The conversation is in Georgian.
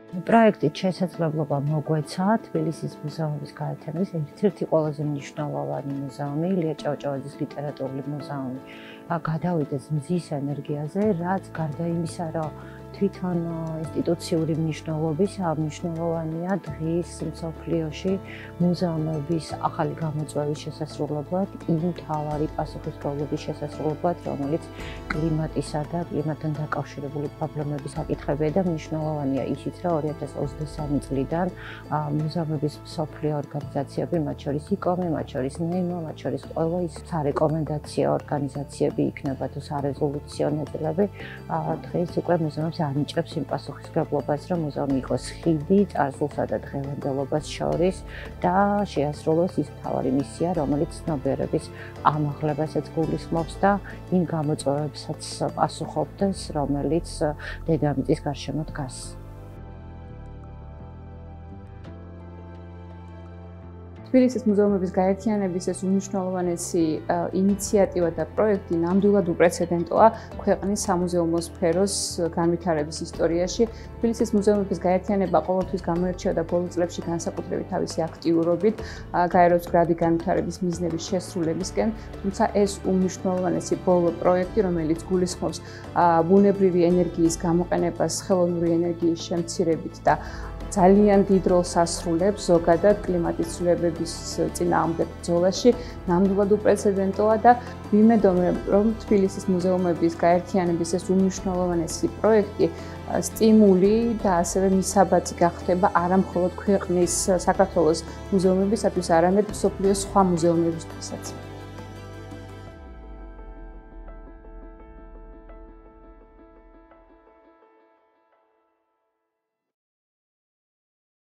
პროექტით შესაძლებლობა მოგვეცა თბილისის მუზეუმის გაერთიანების ერთ-ერთი ყველაზე მნიშვნელოვანი მუზეუმი, ილია ჭავჭავაძის ლიტერატურული მუზეუმი, გადავიდეს მზის ენერგიაზე, რაც გარდა იმისა, რომ თვითონ ინსტიტუციური მნიშვნელობისა მნიშვნელოვანია დღის მსოფლიოში მუზეუმების ახალი გამოწვევის შესასრულებლად, იმ მთავარი პასუხისმგებლობის შესასრულებლად, რომელიც კლიმატისა და კლიმატთან დაკავშირებული პრობლემების საკითხებია და მნიშვნელოვანია ისიც, რომ 2023 წლიდან მუზეუმების მსოფლიო ორგანიზაციები, მათ შორის ICOM, მათ შორის NEMO, მათ შორის ყველა ის სარეკომენდაციო ორგანიზაციები იქნება თუ სარეზოლუციო ნაწილები, დღეს უკვე მუზეუმს ანიჭებს იმ პასუხისმგებლობას, რომ მუზეუმი იყოს ხიდი წარსულსა და დღევანდელობას შორის და შეასრულოს ის მთავარი მისია, რომელიც ცნობიერების ამაღლებასაც გულისხმობს და იმ გამოწვევებსაც პასუხობდეს, რომელიც დედამიწის გარშემო დგას. თბილისის მუზეუმების გაერთიანების ეს უმნიშვნელოვანესი ინიციატივა და პროექტი ნამდვილად უპრეცედენტოა ქვეყნის სამუზეუმო სფეროს განვითარების ისტორიაში. თბილისის მუზეუმების გაერთიანება ყოველთვის გამოირჩევა და ბოლო წლებში განსაკუთრებით თავისი აქტიურობით გაეროს გრადი განვითარების მიზნების შესრულებისკენ, თუმცა ეს უმნიშვნელოვანესი ბოლო პროექტი, რომელიც გულისხმობს ბუნებრივი ენერგიის გამოყენებას ხელოვნური ენერგიის შემცირებით და ძალიან დიდ როლს ასრულებს ზოგადად კლიმატის ცვლილებების წინააღმდეგ ბრძოლაში, ნამდვილად უპრეცედენტოა და ვიმედოვნებ, რომ თბილისის მუზეუმების გაერთიანების ეს უმნიშვნელოვანესი პროექტი სტიმული და ასევე მისაბაძი გახდება არა მხოლოდ ქვეყნის საქართველოს მუზეუმებისათვის, არამედ მსოფლიოს სხვა მუზეუმებისთვისაც.